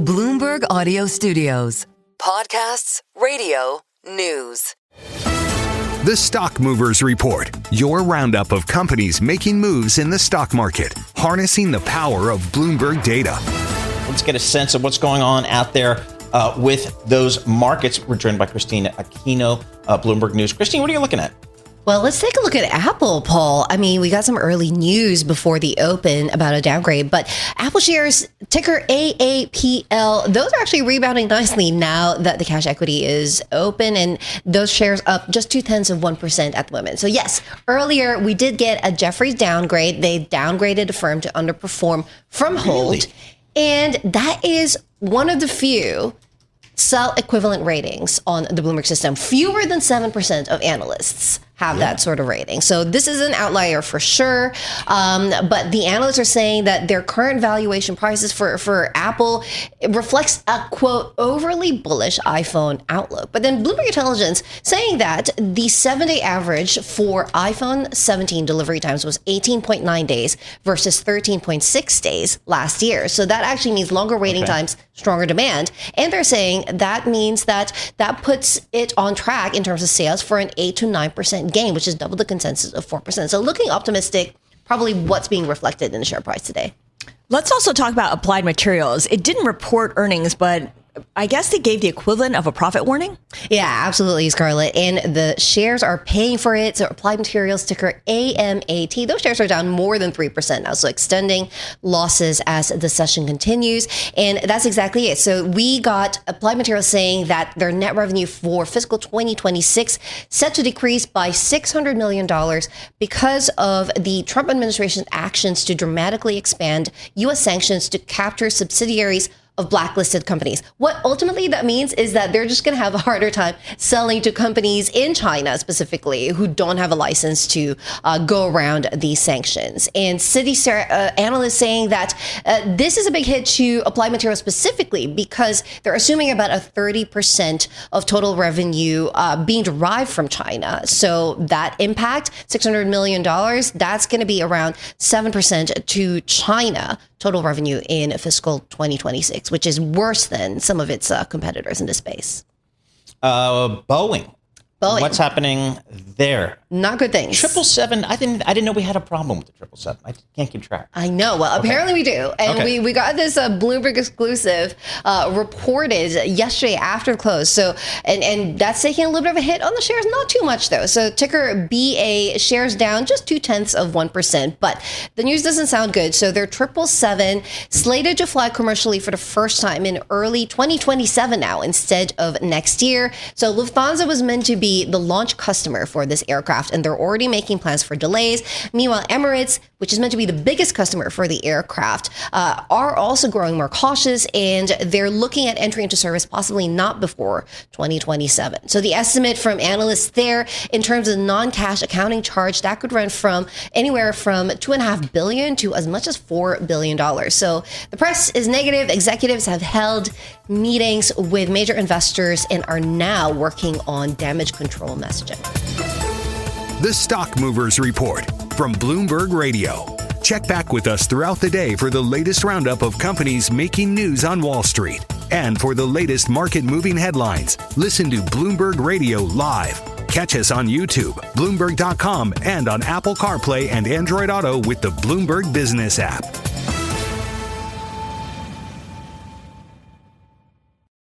Bloomberg Audio Studios. Podcasts, radio, news. The Stock Movers Report, your roundup of companies making moves in the stock market, harnessing the power of Bloomberg data. Let's get a sense of what's going on out there with those markets. We're joined by Christine Aquino, Bloomberg News. Christine, what are you looking at? Well, let's take a look at Apple, Paul. I mean, we got some early news before the open about a downgrade, but Apple shares, ticker AAPL, those are actually rebounding nicely now that the cash equity is open, and those shares up just 0.2% at the moment. So yes, earlier we did get a Jefferies downgrade. They downgraded the firm to underperform from hold. Really? And that is one of the few sell equivalent ratings on the Bloomberg system. Fewer than 7% of analysts have that sort of rating. So this is an outlier for sure. But the analysts are saying that their current valuation prices for Apple reflects a, quote, overly bullish iPhone outlook. But then Bloomberg Intelligence saying that the 7-day average for iPhone 17 delivery times was 18.9 days versus 13.6 days last year. So that actually means longer waiting times, stronger demand. And they're saying that means that puts it on track in terms of sales for an 8 to 9% gain, which is double the consensus of 4%. So looking optimistic, probably what's being reflected in the share price today. Let's also talk about Applied Materials. It didn't report earnings, but I guess they gave the equivalent of a profit warning. Yeah, absolutely, Scarlett. And the shares are paying for it. So Applied Materials, ticker AMAT, those shares are down more than 3% now. So extending losses as the session continues. And that's exactly it. So we got Applied Materials saying that their net revenue for fiscal 2026 set to decrease by $600 million because of the Trump administration's actions to dramatically expand U.S. sanctions to capture subsidiaries of blacklisted companies. What ultimately that means is that they're just going to have a harder time selling to companies in China specifically who don't have a license to go around these sanctions. And Citi analysts saying that this is a big hit to Applied Materials specifically because they're assuming about a 30% of total revenue being derived from China. So that impact, $600 million, that's going to be around 7% to China total revenue in fiscal 2026, which is worse than some of its competitors in this space. Boeing. What's happening there? Not good things. 777. I didn't know we had a problem with the 777. I can't keep track. I know. Well, apparently we do. And we got this Bloomberg exclusive reported yesterday after close. So, and that's taking a little bit of a hit on the shares. Not too much, though. So ticker BA shares down just 0.2%. But the news doesn't sound good. So they're 777 slated to fly commercially for the first time in early 2027 now instead of next year. So Lufthansa was meant to be the launch customer for this aircraft, and they're already making plans for delays. Meanwhile, Emirates, which is meant to be the biggest customer for the aircraft, are also growing more cautious, and they're looking at entry into service possibly not before 2027. So the estimate from analysts there in terms of non-cash accounting charge, that could run from anywhere from $2.5 billion to as much as $4 billion. So the press is negative. Executives have held meetings with major investors and are now working on damage control messaging. The Stock Movers Report from Bloomberg Radio. Check back with us throughout the day for the latest roundup of companies making news on Wall Street. And for the latest market-moving headlines, listen to Bloomberg Radio live. Catch us on YouTube, Bloomberg.com, and on Apple CarPlay and Android Auto with the Bloomberg Business app.